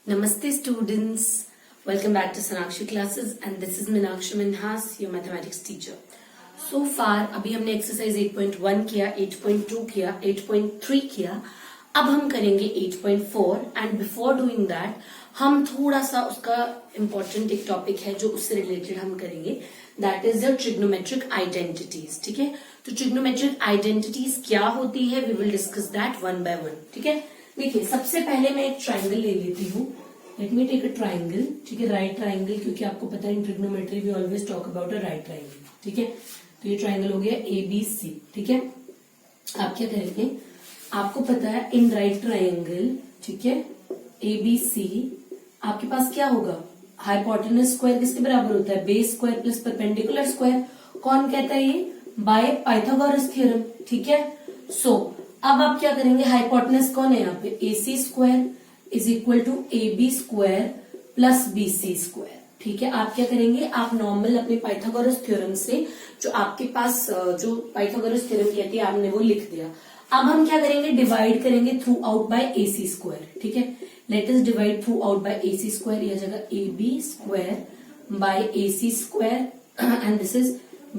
Namaste students, welcome back to Sonakshi classes and this is Meenakshi Minhas, your mathematics teacher. So far अभी हमने exercise 8.1 किया, 8.2 किया, 8.3 किया, अब हम करेंगे 8.4 and before doing that हम थोड़ा सा उसका important एक topic है जो उससे related हम करेंगे, that is the trigonometric identities. ठीक है, तो trigonometric identities क्या होती है, we will discuss that one by one. ठीक है, देखिए सबसे पहले मैं एक ट्राइंगल ले लेती हूँ. Let me take a triangle. ठीक है, राइट ट्राइंगल, क्योंकि आपको पता है in trigonometry we always talk about a right triangle. ठीक है, तो ये ट्राइंगल हो गया ABC. ठीक है, आप क्या करेंगे, आपको पता है इन राइट ट्राइंगल, ठीक है, ABC आपके पास क्या होगा, हाइपोटेनस स्क्वायर किसके बराबर होता है, base square plus perpendicular square. कौन कहता है ये, बाय पाइथागोरस थ्योरम. ठीक है, सो अब आप क्या करेंगे, हाइपोटेनस कौन है यहाँ पे, AC square is equal to AB square plus BC square. ठीक है, आप क्या करेंगे, आप नॉर्मल अपने पाइथागोरस थ्योरम से जो आपके पास जो पाइथागोरस थ्योरम कहती है आपने वो लिख दिया. अब हम क्या करेंगे, डिवाइड करेंगे through out by AC square. ठीक है, let us divide through out by AC square. यह जगह AB square by AC square and this is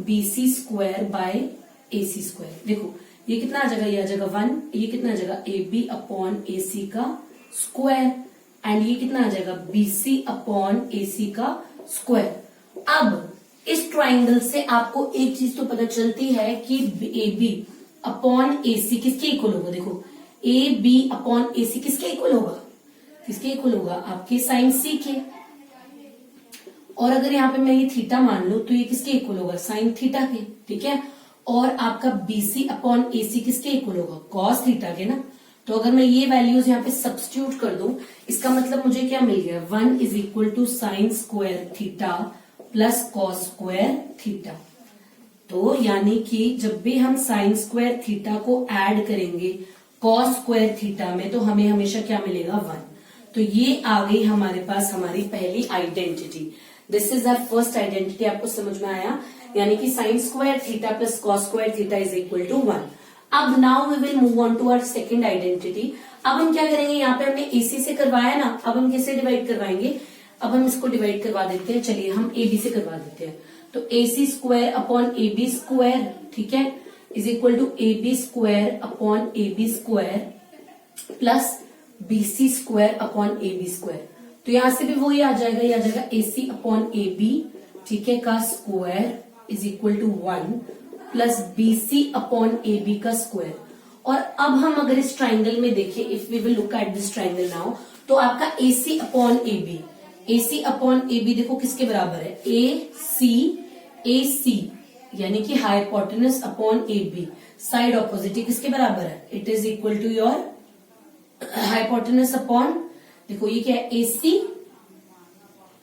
BC square by AC square. देखो ये कितना आ जाएगा, यह जगह 1, ये कितना आ जाएगा AB अपॉन AC का स्क्वायर एंड ये कितना आ जाएगा BC अपॉन AC का स्क्वायर. अब इस ट्राइंगल से आपको एक चीज तो पता चलती है कि AB अपॉन AC किसके इक्वल होगा. देखो AB अपॉन AC किसके इक्वल होगा, किसके इक्वल होगा, आपके साइन C के. और अगर यहाँ पे मैं ये थीटा मान लू तो ये किसके इक्वल होगा, साइन थीटा के. ठीक है, और आपका BC अपॉन AC किसके इक्वल होगा, कॉस थीटा के ना. तो अगर मैं ये वैल्यूज यहाँ पे सब्स्टिट्यूट कर दूं, इसका मतलब मुझे क्या मिल गया, 1 is equal to sine square theta plus cos square theta. तो यानी कि जब भी हम साइन स्क्वायर थीटा को ऐड करेंगे कॉस स्क्वायर थीटा में तो हमें हमेशा क्या मिलेगा, 1. तो ये आ गई हमारे पास हमारी पहली identity. This is our first identity. आपको समझ में आया, यानी कि sine square theta plus cos square theta is equal to 1. अब now we will move on to our second identity. अब हम क्या करेंगे, यहाँ पे हमने AC से करवाया ना, अब हम किससे डिवाइड करवाएंगे, अब हम इसको डिवाइड करवा देते हैं. चलिए हम AB से करवा देते हैं. तो AC square upon AB square, ठीक है, is equal to AB square upon AB square plus BC square upon AB square. तो यहां से भी वही आ जाएगा, ये आ जाएगा AC अपॉन AB, ठीक है, का square is equal to 1 plus BC upon AB का स्क्वायर. और अब हम अगर इस ट्राइंगल में देखें, if we will look at this triangle now, तो आपका AC upon AB, AC upon AB देखो किसके बराबर है, AC यानी कि hypotenuse upon AB, side opposite किसके बराबर है, it is equal to your hypotenuse upon, देखो ये क्या है, AC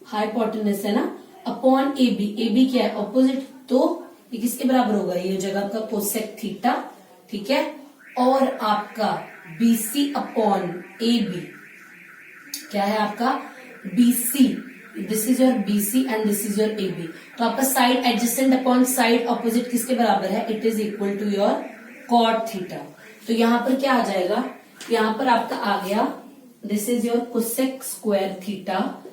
हाइपोटेनस है ना, अपॉन AB क्या है, ऑपोजिट. तो ये किसके बराबर होगा, ये जगह आपका कोसेक थीटा. ठीक है, और आपका BC अपॉन AB क्या है, आपका BC, this is your BC and this is your AB. तो आपका side adjacent upon side opposite किसके बराबर है, it is equal to your cot theta. तो यहां पर क्या आ जाएगा, यहां पर आपका आ गया, this is your cosec square theta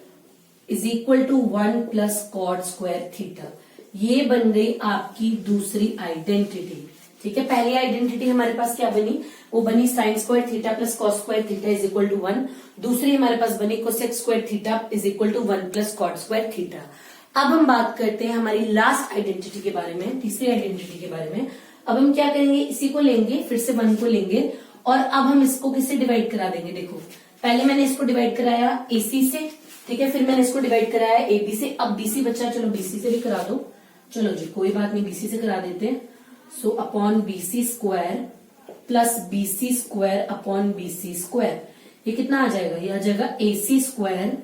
is equal to 1 plus cot square theta. ये बन गई आपकी दूसरी आइडेंटिटी. ठीक है, पहली आइडेंटिटी हमारे पास क्या बनी, वो बनी sine square theta plus cos square theta is equal to 1. दूसरी हमारे पास बनी cosec square theta is equal to 1 plus cot square theta. अब हम बात करते हैं हमारी लास्ट आइडेंटिटी के बारे में, तीसरी आइडेंटिटी के बारे में. अब हम क्या करेंगे, इसी को लेंगे, फिर से 1 को लेंगे और अब हम इसको किससे डिवाइड करा देंगे. देखो पहले मैंने इसको डिवाइड कराया AC से, ठीक है, फिर मैंने इसको डिवाइड कराया AB से. अब BC बचा, चलो BC से भी करा दो. चलो जी कोई बात नहीं, BC से करा देते हैं. So upon BC square plus BC square upon BC square, ये कितना आ जाएगा, ये आ जाएगा AC square,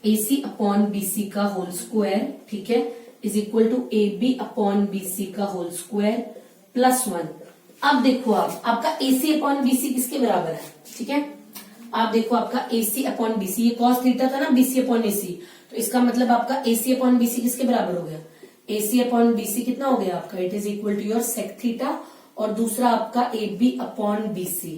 AC upon BC का होल स्क्वायर, ठीक है, is equal to AB upon BC का होल स्क्वायर प्लस 1. अब देखो आपका AC अपॉन BC किसके बराबर है. ठीक है, आप देखो आपका AC अपॉन BC, ये कॉस थीटा था ना, BC अपॉन AC, तो इसका मतलब आपका AC अपॉन BC किसके बराबर हो गया, AC अपॉन BC कितना हो गया आपका, it is equal to your sec theta. और दूसरा आपका AB upon BC,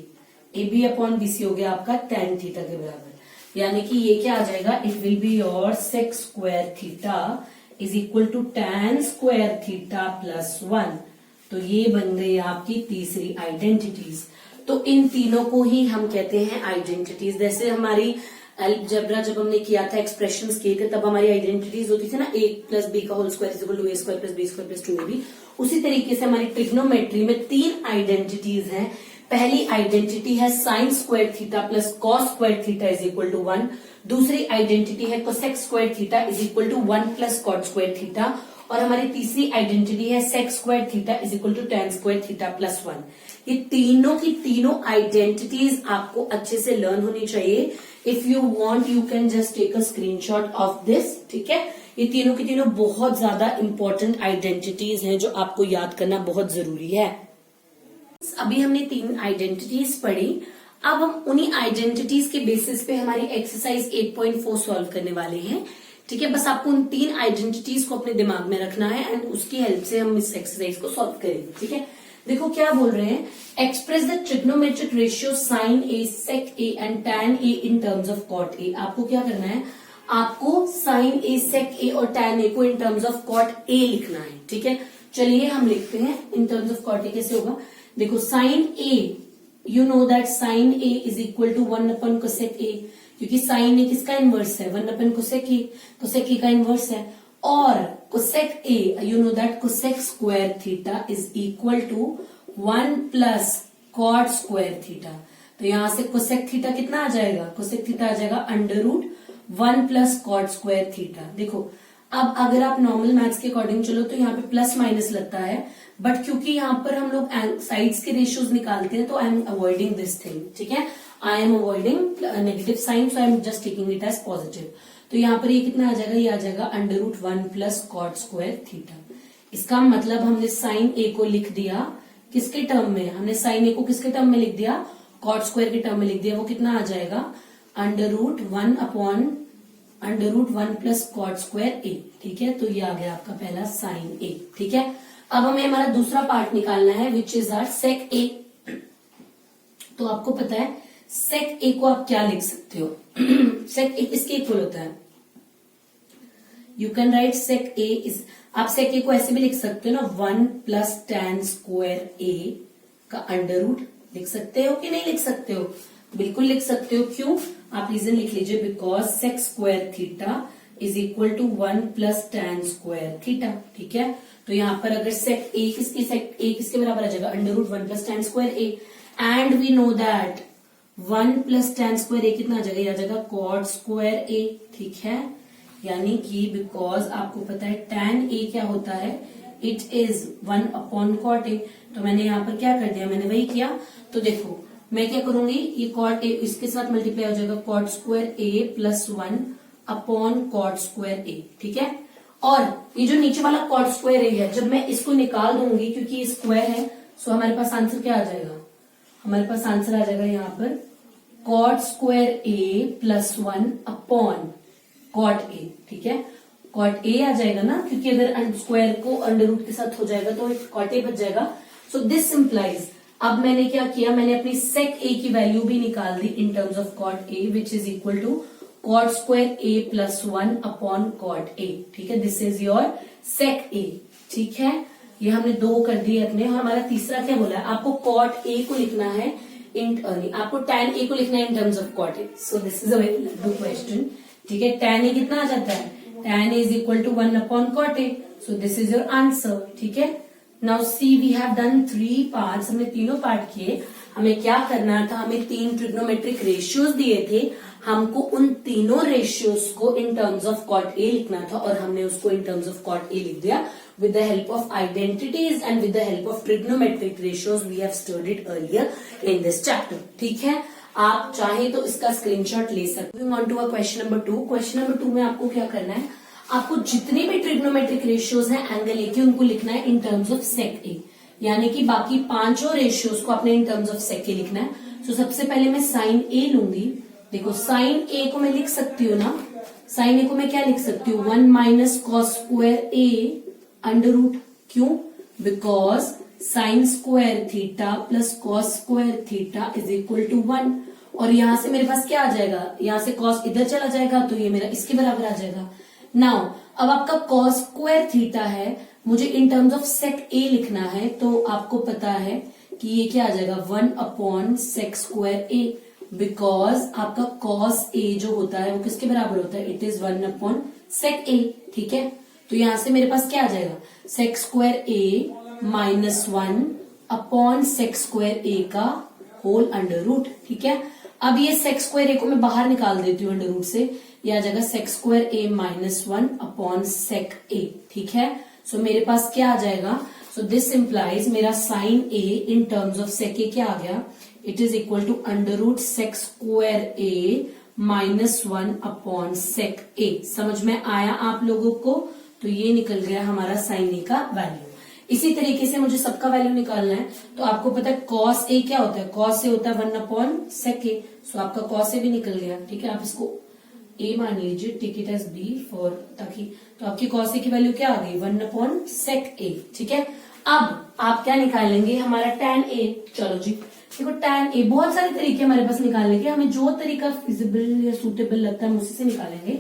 AB upon BC हो गया आपका tan थीटा के बराबर. यानी कि ये क्या आ जाएगा, it will be your sec square theta is equal to tan square theta plus 1। तो ये बन गई आपकी तीसरी आइडेंटिटीज। तो इन तीनों को ही हम कहते हैं आइडेंटिटीज। जैसे हमारी अलजेब्रा जब हमने किया था, एक्सप्रेशंस किए थे, तब हमारी आइडेंटिटीज होती थी ना, a प्लस बी का whole square is equal to a square plus B square plus 2ab। उसी तरीके से हमारी ट्रिग्नोमेट्री में 3 आइडेंटिटीज हैं। पहली आइडेंटिटी है sine square theta plus cos square theta is equal to 1। दूसरी आइडेंटिटी है cosec square theta is equal to 1 plus cot square theta. और हमारी तीसरी आइडेंटिटी है sec square theta is equal to tan square theta plus 1। ये तीनों की तीनों आइडेंटिटीज आपको अच्छे से लर्न होनी चाहिए। If you want you can just take a screenshot of this, ठीक है। ये तीनों की तीनों बहुत ज्यादा इंपॉर्टेंट आइडेंटिटीज हैं जो आपको याद करना बहुत जरूरी है। अभी हमने 3 आइडेंटिटीज पढ़ी। अब हम उन्हीं आइडेंटिटीज के बेसिस पे हमारी एक्सरसाइज 8.4 सॉल्व करने वाले हैं, ठीक है। बस आपको उन 3 आइडेंटिटीज को अपने दिमाग में रखना है एंड उसकी हेल्प से हम इस एक्सरसाइज को सॉल्व करेंगे, ठीक है। देखो क्या बोल रहे हैं, express the trigonometric ratio sine A sec A and tan A in terms of cot A. आपको क्या करना है, आपको साइन ए सेक ए और टैन ए को in terms of cot A लिखना है, ठीक है। चलिए हम लिखते हैं in terms of cot A. कैसे होगा, देखो sine A, you know that sine A is equal to 1 upon cosec A, क्योंकि साइन ए किसका इनवर्स है, 1 अपन कोसेक ए का इनवर्स है। और cosec A, you know that cosec square theta is equal to 1 plus cot square theta. तो यहां से cosec theta कितना आ जाएगा, कोसेक थीटा आ जाएगा under root 1 plus cot square theta. देखो अब अगर आप नॉर्मल मैथ्स के अकॉर्डिंग चलो तो यहाँ पे प्लस माइनस लगता है, बट क्योंकि यहाँ पर हम लोग साइड्स के रेशियोज निकालते हैं तो I am avoiding this thing, ठीक है। I am avoiding negative sign, so I am just taking it as positive. तो यहाँ पर ये कितना आ जाएगा, ये आ जाएगा under root 1 plus cot square theta. इसका मतलब हमने साइन ए को लिख दिया किसके टर्म में, हमने साइन ए को किसके टर्म में लिख दिया, कॉट स्क्वायर के टर्म में लिख दिया। वो कितना आ जाएगा, under root 1 upon under root 1 plus cot square A, ठीक है। तो ये आ गया आपका पहला साइन ए, ठीक है। अब हमें हमारा दूसरा पार्ट निकालना है विच इज आर सेक ए। तो आपको पता है सेक ए को आप क्या लिख सकते हो, सेक ए किसके इक्वल होता है, you can write sec A is, आप सेक ए को ऐसे भी लिख सकते हो ना, 1 प्लस tan स्क्वायर ए का अंडर रूट। लिख सकते हो कि नहीं लिख सकते हो, बिल्कुल लिख सकते हो। क्यों, आप रीजन लिख लीजिए, because sec square theta is equal to 1 plus tan square theta, ठीक है। तो यहाँ पर अगर सेक ए किसके बराबर आ जाएगा, under root 1 plus tan square A. And we know that 1 plus tan square A कितना आ जाएगा, ये आ जाएगा कॉट स्क्वायर ए, ठीक है। यानी कि बिकॉज आपको पता है tan ए क्या होता है, it is 1 upon cot A. तो मैंने यहाँ पर क्या कर दिया, मैंने वही किया। तो देखो मैं क्या करूंगी, ये कॉट ए इसके साथ मल्टीप्लाई हो जाएगा cot square A plus 1 upon cot square A, ठीक है। और ये जो नीचे वाला कॉट स्क्वायर ए है, जब मैं इसको निकाल दूंगी क्योंकि ये स्क्वायर है, सो हमारे पास आंसर क्या आ जाएगा, हमारे पास आंसर आ जाएगा यहाँ पर cot square A plus 1 upon cot A, ठीक है। कॉट ए आ जाएगा ना, क्योंकि अगर स्क्वायर को अंडर रूट के साथ हो जाएगा तो कॉट ए बच जाएगा। सो दिस सिंप्लाइज, अब मैंने क्या किया, मैंने अपनी सेक ए की वैल्यू भी निकाल दी in terms of cot A which is equal to cot square A plus 1 upon cot A, ठीक है। This is your sec A, ठीक है। ये हमने 2 कर दिए अपने। और हमारा तीसरा क्या बोला है, आपको कॉट ए को लिखना है आपको tan ए को लिखना है in terms of cot A. So this is a very laddoo question, ठीक है। tan ए कितना आ जाता है, tan A is equal to 1 upon cot A. So this is your answer, ठीक है। Now see we have done 3 parts, हमने तीनों पार्ट किए। हमें क्या करना था, हमें 3 ट्रिग्नोमेट्रिक रेशियोज दिए थे, हमको उन तीनों रेशियोज को in terms of cot A लिखना था और हमने उसको in terms of cot A लिख दिया with the help of identities and with the help of trigonometric ratios we have studied earlier in this chapter, ठीक है। आप चाहे तो इसका स्क्रीनशॉट ले सकते हो। Moving on to a question number 2. Question number 2 में आपको क्या करना है, आपको जितने भी ट्रिग्नोमेट्रिक रेशियोज हैं एंगल ए के, उनको लिखना है इन टर्म्स ऑफ सेक ए, यानी कि बाकी 5 रेशियोज को आपने इन टर्म्स ऑफ सेक ए लिखना है। तो सबसे पहले मैं साइन ए लूंगी। देखो साइन ए को मैं लिख सकती हूँ ना, साइन ए को मैं क्या लिख सकती हूँ, 1 minus cos square A under root. क्यों, because sine square theta plus cos square theta is equal to 1। और यहां से मेरे पास क्या आ जाएगा, यहां से कॉस इधर चला जाएगा तो ये मेरा इसके बराबर आ जाएगा। नाउ अब आपका कॉस स्क्वायर थीटा है, मुझे इन टर्म्स ऑफ सेक ए लिखना है, तो आपको पता है कि ये क्या आ जाएगा 1/sec स्क्वायर ए, बिकॉज आपका कॉस ए जो होता है वो किसके बराबर होता है, इट इज 1/sec ए। ठीक है, तो यहां से मेरे पास क्या आ जाएगा sec square A minus 1/sec square ए का होल अंडर रूट। ठीक है, अब ये sec स्क्वायर ए को मैं बाहर निकाल देती हूँ अंडर रूट से, ये आ जाएगा sec square A minus 1/sec A. ठीक है, सो मेरे पास क्या आ जाएगा, सो दिस इंप्लाइज मेरा sine A in terms of sec A क्या आ गया, it is equal to under root sec square A minus 1/sec A. समझ में आया आप लोगों को, तो ये निकल गया हमारा साइन ए का वैल्यू। इसी तरीके से मुझे सबका वैल्यू निकालना है, तो आपको पता है cos ए क्या होता है, cos ए होता है 1/sec ए, सो आपका cos ए भी निकल गया। ठीक है, आप इसको ए मान लीजिए, take it as B for, ताकि तो आपकी cos ए की वैल्यू क्या आ गई 1/sec ए। ठीक है, अब आप क्या निकालेंगे, हमारा tan ए। चलो जी देखो tan ए, बहुत सारे तरीके हमारे पास निकालने के, हमें जो तरीका फिजिबल या सुटेबल लगता है हम उसी से निकालेंगे।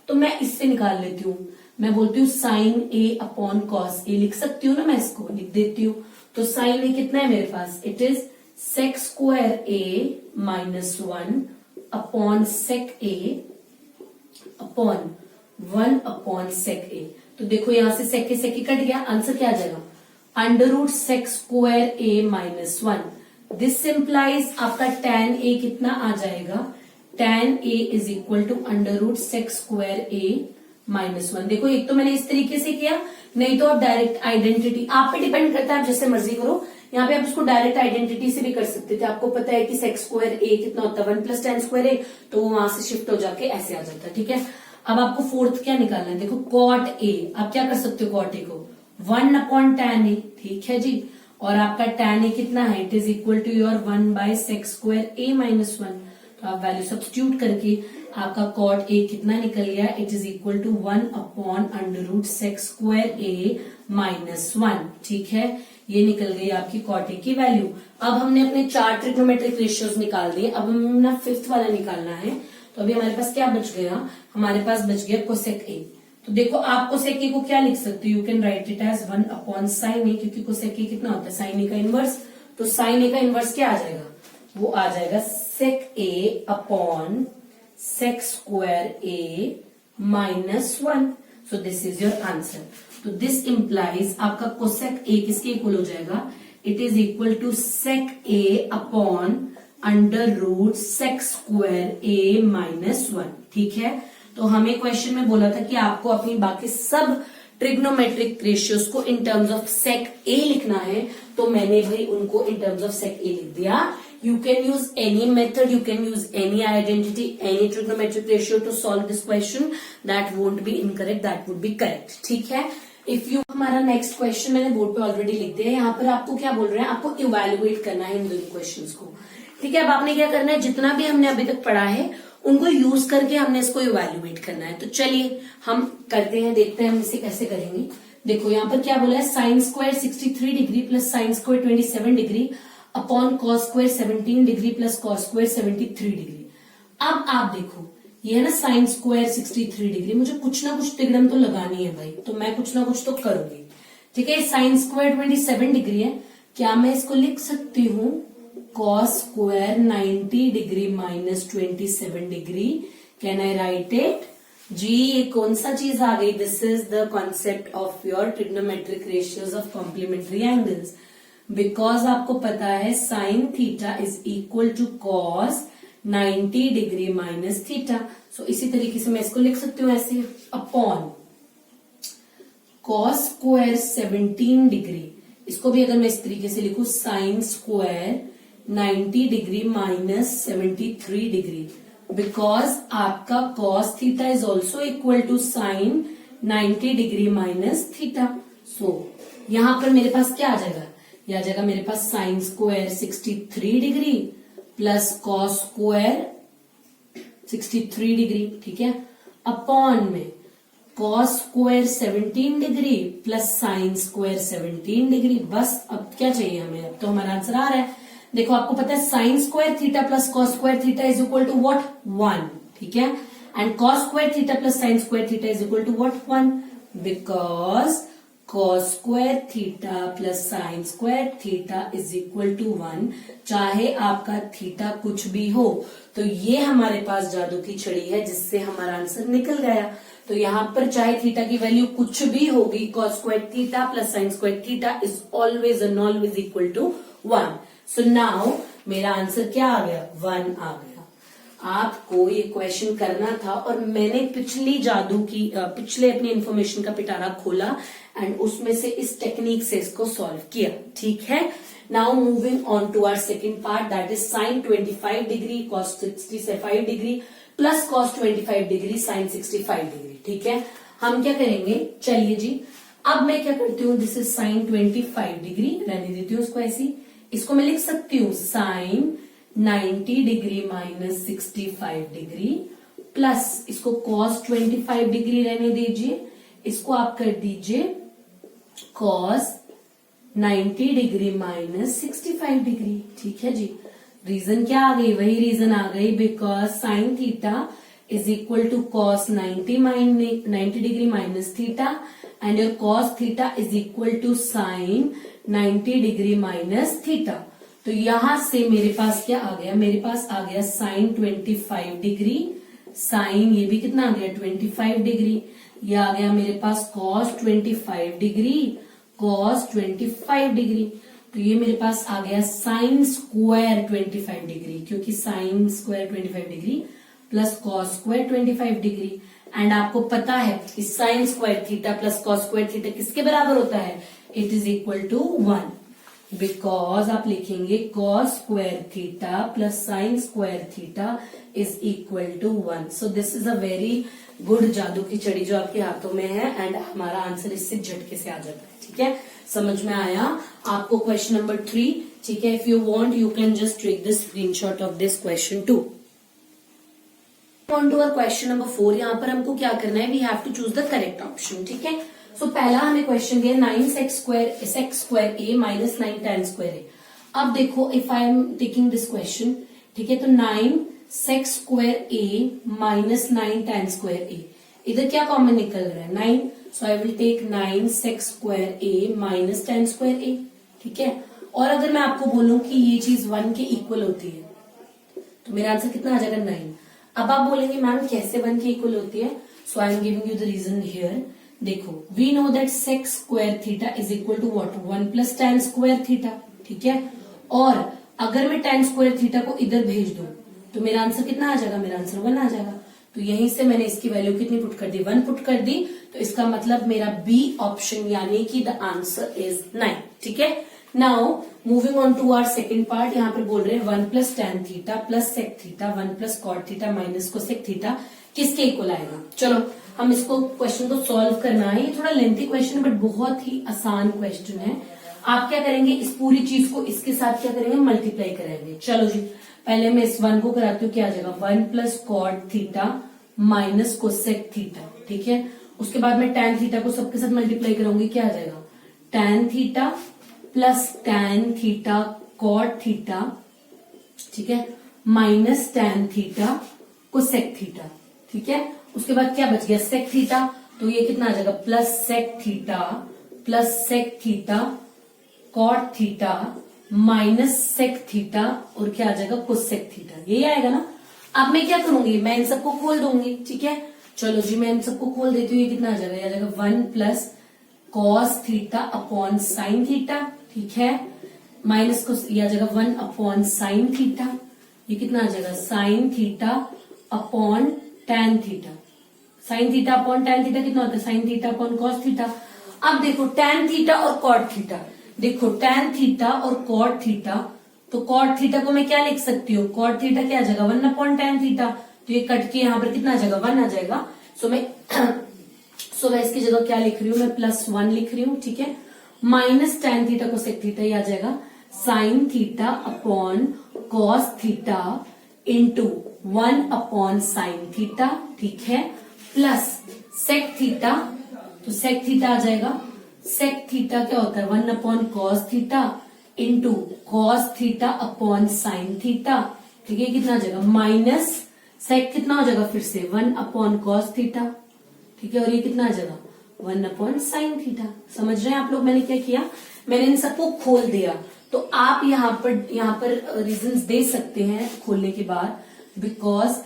तो मैं इससे निकाल लेती हूँ, मैं बोलती हूँ sign A upon cos A, लिख सकती हूँ ना, मैं इसको लिख देती हूँ। तो साइन ए कितना है मेरे पास, it is sec square A minus 1/sec A upon 1/sec A. तो देखो यहां से sec ए कट गया, आंसर क्या आ जाएगा under root sec square A minus 1। This simplify आपका tan ए कितना आ जाएगा, tan A is equal to under root sec square A minus 1। देखो एक तो मैंने इस तरीके से किया, नहीं तो आप डायरेक्ट आइडेंटिटी, आप पे डिपेंड करता है, आप जैसे मर्जी करो। यहाँ पे आप इसको डायरेक्ट आइडेंटिटी से भी कर सकते थे, आपको पता है कि sec स्क्वायर ए कितना होता है 1+tan स्क्वायर ए, तो वो वहां से शिफ्ट हो जाके ऐसे आ जाता है। ठीक है, अब आपको फोर्थ क्या निकालना है, देखो cot ए, आप क्या कर सकते हो cot ए को 1/tan ए। ठीक है जी, और आपका tan ए कितना है, it is equal to your 1/sec square A minus 1। तो आप वैल्यू सब्स्टिट्यूट करके आपका cot ए कितना निकल गया, it is equal to 1/√sec square A minus 1। ठीक है, ये निकल गई आपकी cot ए की वैल्यू। अब हमने अपने 4 ट्रिग्नोमेट्रिक रेशियोज निकाल दिए, अब हमें ना 5th वाला निकालना है। तो अभी हमारे पास क्या बच गया, हमारे पास बच गया cosec ए। तो देखो आप cosec ए को क्या लिख सकते हो, you can write it as 1/sin A, क्योंकि cosec ए कितना होता है sin ए का इनवर्स। तो sin ए का इनवर्स क्या आ जाएगा, वो आ जाएगा sec A upon sec square A minus 1। So this is your answer. तो दिस इंप्लाइज आपका cosec ए किसके इक्वल हो जाएगा, it is equal to sec A upon under root sec square A minus 1। ठीक है, तो हमें क्वेश्चन में बोला था कि आपको अपनी बाकी सब ट्रिग्नोमेट्रिक रेशियोज को इन टर्म्स ऑफ sec ए लिखना है, तो मैंने भाई उनको इन टर्म्स ऑफ sec ए लिख दिया। You can use any method, you can use any identity, any trigonometric ratio to solve this question. That won't be incorrect, that would be correct. ठीक है, if you हमारा नेक्स्ट क्वेश्चन मैंने board पे already लिख दिया है। यहाँ पर आपको क्या बोल रहे हैं, आपको इवेल्युएट करना है इन दोनों क्वेश्चंस को। ठीक है, अब आपने क्या करना है, जितना भी हमने अभी तक पढ़ा है उनको यूज करके हमने इसको इवेल्युएट करना है। तो चलिए हम करते हैं, देखते हैं हम इसे कैसे करेंगे। देखो यहाँ पर क्या बोला है, sine square 63 degree plus sine square 27 degree upon cos square 17 degree plus cos square 73 degree. अब आप देखो ये है ना साइन स्क्वायर 63 डिग्री, मुझे कुछ ना कुछ तिगड़म तो लगानी है भाई, तो मैं कुछ ना कुछ तो करूंगी। ठीक है, साइन स्क्वायर 27 डिग्री है, क्या मैं इसको लिख सकती हूँ cos square 90 degree minus 27 degree, can I write it? जी, ये कौन सा चीज आ गई, this is the concept of your trigonometric ratios of complementary angles. Because आपको पता है sine theta is equal to cos 90 degree minus theta. So इसी तरीके से मैं इसको लिख सकती हूँ ऐसे, अपॉन कॉस स्क्वायर 17 डिग्री, इसको भी अगर मैं इस तरीके से लिखूं sine square 90 degree minus 73 degree, because आपका cos theta is also equal to sine 90 degree minus theta. So यहां पर मेरे पास क्या आ जाएगा, यह आ जाएगा मेरे पास sine square 63 degree plus cos square 63 degree. ठीक है, अपॉन में cos square 17 degree plus sine square 17 degree. बस अब क्या चाहिए हमें, अब तो हमारा आंसर आ रहा है। देखो आपको पता है sine square theta plus cos square theta is equal to what 1, ठीक है, and cos square theta plus sine square theta is equal to what 1, because cos square theta plus sine square theta is equal to 1, चाहे आपका theta कुछ भी हो। तो ये हमारे पास जादू की छड़ी है जिससे हमारा आंसर निकल गया। तो यहाँ पर चाहे थीटा की वैल्यू कुछ भी होगी, cos square theta plus sine square theta is always and always equal to 1। So now मेरा आंसर क्या आ गया, 1 आ गया। आपको ये क्वेश्चन करना था और मैंने पिछले अपनी इंफॉर्मेशन का पिटारा खोला एंड उसमें से इस टेक्निक से इसको सॉल्व किया, ठीक है। Now moving on to our second part, that is sine 25 degree cos 65 degree plus cos 25 degree sine 65 degree, ठीक है। हम क्या करेंगे, चलिए जी, अब मैं क्या करती हूँ, दिस इज साइन 25 डिग्री, रहने देती हूँ उसको ऐसी, इसको मैं लिख सकती हूँ sine 90 degree minus 65 degree plus इसको cos 25 डिग्री रहने दीजिए, इसको आप कर दीजिए cos 90 डिग्री माइनस 65 डिग्री, ठीक है जी। रीजन क्या आ गई, वही रीजन आ गई, because sine theta is equal to cos 90 degree minus theta and your cos theta is equal to sine 90 degree minus theta. तो यहां से मेरे पास क्या आ गया, मेरे पास आ गया साइन 25 डिग्री, साइन ये भी कितना आ गया 25 डिग्री, ये आ गया मेरे पास cos 25 डिग्री cos 25 डिग्री। तो ये मेरे पास आ गया साइन स्क्वायर 25 डिग्री, क्योंकि sine square 25 degree plus cos square 25 degree. And आपको पता है कि sine square theta plus cos square theta किसके बराबर होता है, it is equal to 1, because आप लिखेंगे cos square theta plus sine square theta is equal to 1। So this is a very good जादू की छड़ी जो आपके हाथों में है एंड हमारा आंसर इससे झटके से आ जाता है, ठीक है। समझ में आया आपको क्वेश्चन नंबर 3, ठीक है। If you want you can just take the screenshot of this question 2। On to our question number 4, यहाँ पर हमको क्या करना है, we have to choose the correct option, ठीक है। सो पहला हमें क्वेश्चन दिया 9 sec square A minus 9 tan square A. अब देखो if I am taking this question, ठीक है, तो 9 sec square A minus 9 tan square A, इधर क्या कॉमन निकल रहा है 9, so I will take 9 sec square A minus tan square A, ठीक है। और अगर मैं आपको बोलूं कि ये चीज 1 के इक्वल होती है तो मेरा आंसर कितना आ जाएगा 9। अब आप बोलेंगे मैम कैसे 1 के इक्वल होती है, so I am giving you the reason here. देखो we know that sec square theta is equal to what 1 plus tan square theta, ठीक है। और अगर मैं tan स्क्वायर थीटा को इधर भेज दूं तो मेरा आंसर कितना आ जाएगा, मेरा आंसर 1 आ जाएगा। तो यहीं से मैंने इसकी वैल्यू कितनी पुट कर दी, 1 पुट कर दी, तो इसका मतलब मेरा बी ऑप्शन यानी कि द आंसर इज 9, ठीक है। Now moving on to our second part, यहाँ पर बोल रहे हैं 1 plus tan theta plus sec theta 1 plus cot theta minus cosec theta किसके इक्वल आएगा। चलो हम इसको क्वेश्चन को सॉल्व करना है, ये थोड़ा लेंथी क्वेश्चन बट बहुत ही आसान क्वेश्चन है। आप क्या करेंगे, इस पूरी चीज को इसके साथ क्या करेंगे, मल्टीप्लाई करेंगे। चलो जी, पहले मैं इस 1 को कराती हूँ, क्या आ जाएगा 1 plus cot theta minus cosec theta, ठीक है। उसके बाद मैं tan थीटा को सबके साथ मल्टीप्लाई कराऊंगी, क्या आ जाएगा tan theta plus tan theta cot theta, ठीक है, minus tan theta cosec theta, ठीक है। उसके बाद क्या बच गया सेक थीटा, तो ये कितना आ जाएगा plus sec theta cot theta minus sec theta और क्या आ जाएगा कोसेक थीटा, यही आएगा ना। अब मैं क्या करूंगी, मैं इन सबको खोल दूंगी, ठीक है। चलो जी मैं इन सबको खोल देती हूँ, ये कितना आ जाएगा, ये आ जाएगा 1 plus cos theta upon sine theta, ठीक है, माइनस को ये आ जाएगा 1 अपॉन साइन थीटा, ये कितना आ जाएगा sign theta upon tan theta, sine theta upon tan theta कितना होता है sine theta upon cos theta. अब देखो tan थीटा और कॉट थीटा, देखो tan थीटा और कॉट थीटा, तो कॉट थीटा को मैं क्या लिख सकती हूँ, कॉट थीटा क्या आ जाएगा 1 अपॉन tan थीटा, तो ये कट के यहाँ पर कितना आ जाएगा 1 आ जाएगा। सो मैं इसकी जगह क्या लिख रही हूँ, मैं +1 लिख रही हूँ, ठीक है, minus tan theta cosec theta, ये आ जाएगा sign theta upon cos theta into 1 upon sine theta, ठीक है, प्लस सेक थीटा, तो सेक थीटा आ जाएगा, सेक थीटा क्या होता है 1 upon cos theta into cos theta upon sine theta, ठीक है, कितना आ जाएगा माइनस सेक कितना हो जाएगा फिर से 1 अपॉन कॉस थीटा, ठीक है, और ये कितना आ जाएगा 1 अपॉन साइन थीटा। समझ रहे हैं आप लोग? मैंने क्या किया, मैंने इन सबको खोल दिया। तो आप यहाँ पर रीजंस दे सकते हैं खोलने के बाद, because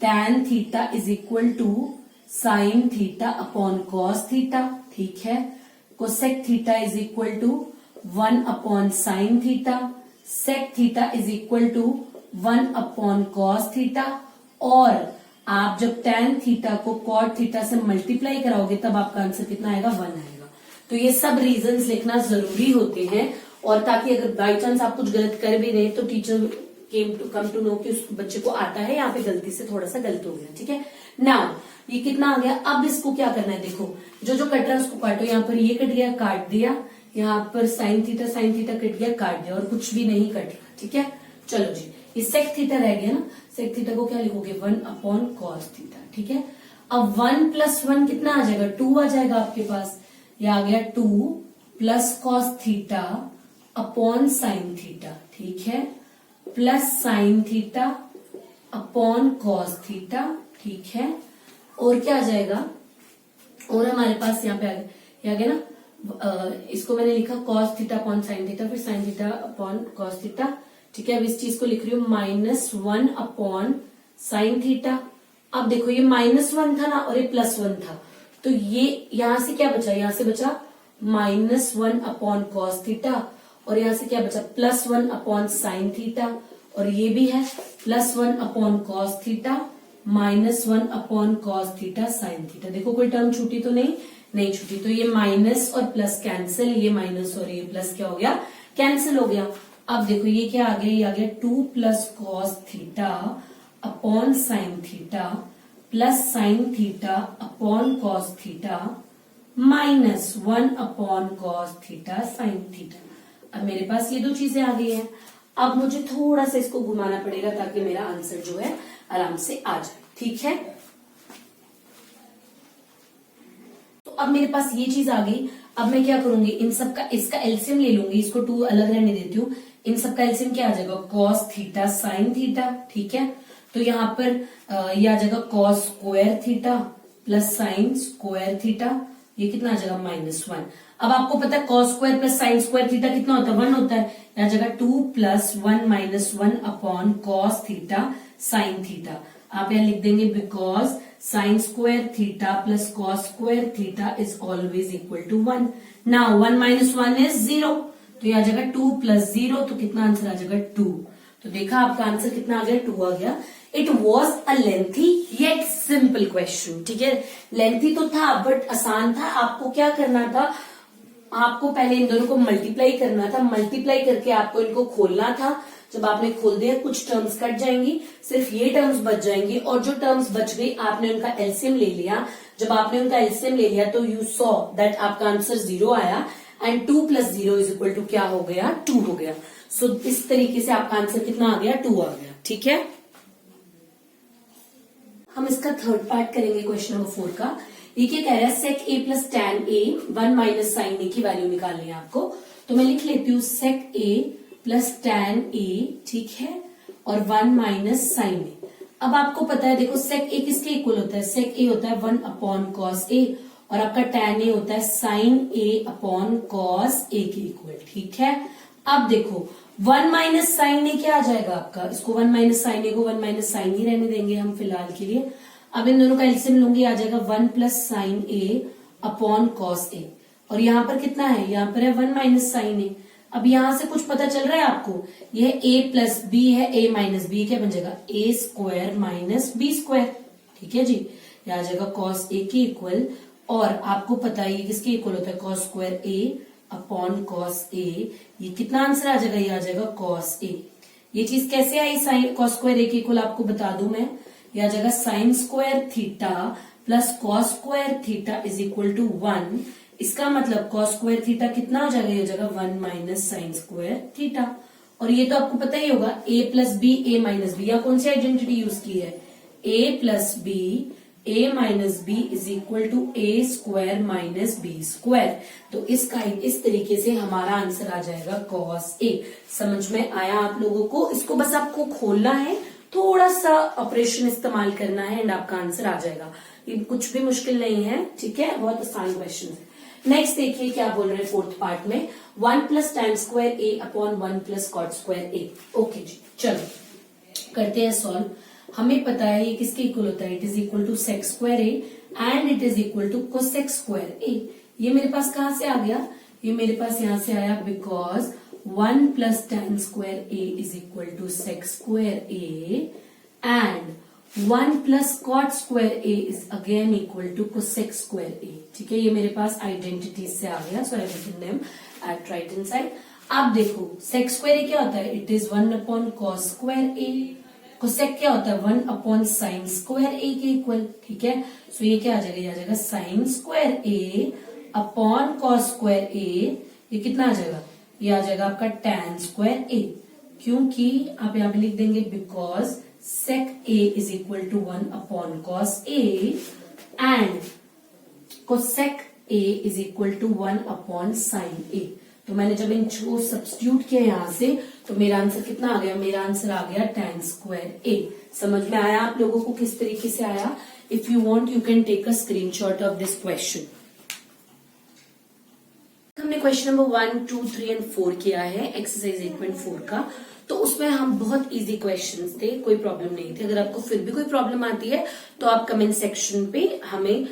tan theta is equal to sine theta upon cos theta, ठीक है, cosec theta is equal to 1 upon sine theta, sec theta is equal to 1 upon cos theta, और आप जब tan थीटा को cot थीटा से multiply कराओगे तब आपका आंसर कितना आएगा 1 आएगा। तो ये सब रीजंस लिखना जरूरी होते हैं, और ताकि अगर बाई चांस आप कुछ गलत कर भी रहे तो टीचर कम टू नो कि उस बच्चे को आता है, यहाँ पे गलती से थोड़ा सा गलत हो गया, ठीक है। नाउ ये कितना आ गया, अब इसको क्या करना है, देखो जो जो कट रहा है उसको काटो। यहाँ पर ये कट गया, काट दिया, यहाँ पर साइन थीटा कट गया, काट दिया, और कुछ भी नहीं कट रहा, ठीक है। चलो जी, ये सेक थीटा रह गया ना, सेक थीटा को क्या लिखोगे 1 अपॉन कॉस थीटा, ठीक है। अब 1 प्लस 1 कितना आ जाएगा 2 आ जाएगा आपके पास, ये आ गया 2 plus cos theta upon sine theta, ठीक है, plus sign theta upon cos theta, ठीक है, और क्या आ जाएगा, और हमारे पास यहाँ पे आ गया ना, इसको मैंने लिखा cos theta upon sine theta, फिर sine theta upon cos theta, ठीक है। अब इस चीज को लिख रही हूँ -1 अपॉन साइन थीटा। अब देखो ये -1 था ना और ये +1 था, तो ये यहां से क्या बचा, यहां से बचा -1 अपॉन कॉस थीटा, और यहां से क्या बचा +1 अपॉन साइन थीटा, और ये भी है +1 upon cos theta -1 upon cos theta sine theta. देखो कोई टर्म छूटी तो नहीं छूटी, तो ये माइनस और प्लस कैंसिल, ये माइनस और ये प्लस क्या हो गया, कैंसिल हो गया। अब देखो ये क्या आ गया, ये आ गया 2 plus cos theta upon sine theta plus sign theta upon cos theta -1 upon cos theta sine theta. अब मेरे पास ये दो चीजें आ गई हैं। अब मुझे थोड़ा सा इसको घुमाना पड़ेगा ताकि मेरा आंसर जो है आराम से आ जाए, ठीक है। तो अब मेरे पास ये चीज आ गई। अब मैं क्या करूंगी, इन सब का इसका एलसीएम ले लूंगी, इसको 2 अलग रहने देती हूँ। इन सब का एलसीएम क्या आ जाएगा, कॉस थीटा साइन थीटा, ठीक है। तो यहाँ पर ये आ जाएगा cos square theta plus sine square theta, ये कितना आ जाएगा -1। अब आपको पता है cos square plus sine square theta कितना होता है, 1 होता है। यहाँ जगह 2 प्लस 1 -1 upon cos theta sine theta. आप यहाँ लिख देंगे because sine square theta plus cos square theta is always equal to 1। Now 1 - 1 is 0, तो यहाँ जगह 2 प्लस 0, तो कितना आंसर आ जाएगा 2। तो देखा आपका आंसर कितना आ गया, 2 आ गया। It was a lengthy yet simple question, ठीक है। लेंथी तो था बट आसान था। आपको क्या करना था, आपको पहले इन दोनों को मल्टीप्लाई करना था, मल्टीप्लाई करके आपको इनको खोलना था। जब आपने खोल दिया कुछ टर्म्स कट जाएंगी, सिर्फ ये टर्म्स बच जाएंगी, और जो टर्म्स बच गई आपने उनका एलसीएम ले लिया। जब आपने उनका एलसीएम ले लिया तो यू सॉ दैट आपका आंसर 0 आया, एंड 2 + 0 इज इक्वल टू क्या हो गया, 2 हो गया। सो इस तरीके से आपका आंसर कितना आ गया, 2 आ गया, ठीक है। हम इसका थर्ड पार्ट करेंगे क्वेश्चन नंबर 4 का। ये क्या कह रहा है, सेक ए plus tan A 1 minus sign ए की वैल्यू निकालनी है आपको। तो मैं लिख लेती हूँ सेक ए प्लस टैन ए, ठीक है, और 1 माइनस साइन ए। अब आपको पता है, देखो सेक ए किसके इक्वल होता है, सेक ए होता है 1 अपॉन कॉस ए, और आपका टैन ए होता है sign A upon cos A के इक्वल, ठीक है। अब देखो 1 माइनस साइन ए क्या आ जाएगा आपका, इसको 1 माइनस साइन ए को 1 माइनस साइन ही रहने देंगे हम फिलहाल के लिए। अब इन दोनों का एलसीएम लूंगी, आ जाएगा 1 plus sign A upon cos A, और यहाँ पर कितना है, यहाँ पर है 1 माइनस साइन ए। अब यहां से कुछ पता चल रहा है आपको, यह a प्लस बी है, a माइनस बी क्या बन जाएगा, a square minus B square, ठीक है जी। यह आ जाएगा कॉस ए के इक्वल, और आपको पता है ये किसके इक्वल होता है, cos square A upon cos A. ये कितना आंसर आ जाएगा, ये आ जाएगा कॉस ए। ये चीज कैसे आई, साइन कॉस स्क्वायर ए के इक्वल आपको बता दूं मैं, यह आ जाएगा sine square theta plus cos square theta is equal to 1। इसका मतलब कॉस स्क्वायर थीटा कितना हो जाएगा, ये हो जाएगा 1 माइनस साइन स्क्वायर थीटा। और ये तो आपको पता ही होगा, a plus B A minus B, या कौन सी आइडेंटिटी यूज की है, a plus B a minus B is equal to A square minus B square. तो इस तरीके से हमारा आंसर आ जाएगा cos a। समझ में आया आप लोगों को? इसको बस आपको खोलना है, थोड़ा सा ऑपरेशन इस्तेमाल करना है एंड आपका आंसर आ जाएगा। ये कुछ भी मुश्किल नहीं है, ठीक है, बहुत आसान क्वेश्चन है। नेक्स्ट देखिए क्या बोल रहे हैं फोर्थ पार्ट में, 1 प्लस tan स्क्वायर ए अपॉन 1 प्लस कॉट स्क्वायर ए। ओके जी, चलो करते हैं सॉल्व। हमें पता है ये किसके इक्वल होता है, it is equal to sec square A and it is equal to cosec square A. ये मेरे पास कहां से आ गया, ये मेरे पास यहां से आया because 1 plus tan square A is equal to sec square A and 1 plus cot square A is again equal to cosec square A. ठीक है, ये मेरे पास आइडेंटिटीज से आ गया, so I written them at right hand side. आप देखो सेक स्क्वायर ए क्या होता है, it is 1 upon cos square A. Cosec क्या होता है, 1 अपॉन साइन स्क्वायर ए के इक्वल। ठीक है, सो ये क्या आ जाएगा, ये आ जाएगा sine square A upon cos square A. ये कितना आ जाएगा, ये आ जाएगा आपका tan स्क्वायर ए, क्योंकि आप यहाँ पे लिख देंगे because sec a is equal to 1 upon cos a and cosec a is equal to 1 upon sin a। तो मैंने जब इनको सब्स्टिट्यूट किया यहाँ से तो मेरा आंसर कितना आ गया, मेरा आंसर आ गया tan स्क्वायर a। समझ में आया आप लोगों को किस तरीके से आया? If you want you can take a screenshot of this question. हमने क्वेश्चन नंबर 1, 2, 3 एंड 4 किया है एक्सरसाइज 8.4 का। तो उसमें हम बहुत इजी क्वेश्चंस थे, कोई प्रॉब्लम नहीं थी। अगर आपको फिर भी कोई प्रॉब्लम आती है तो आप कमेंट सेक्शन पे हमें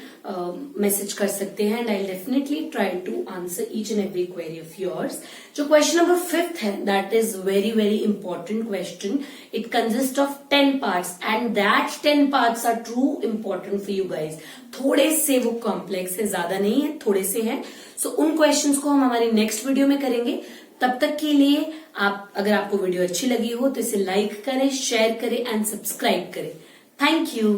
मैसेज कर सकते हैं and I definitely try to answer each and every query of yours. जो क्वेश्चन नंबर 5 है that is very very important question. It consist of 10 parts and that 10 parts are true important for you guys. थोड़े से वो complex है, ज्यादा नहीं है, थोड़े से हैं। सो उन क्वेश्चंस को हम हमारी नेक्स्ट वीडियो में करेंगे। तब तक के लिए आप, अगर आपको वीडियो अच्छी लगी हो तो इसे लाइक करें, शेयर करें एंड सब्सक्राइब करें। Thank you.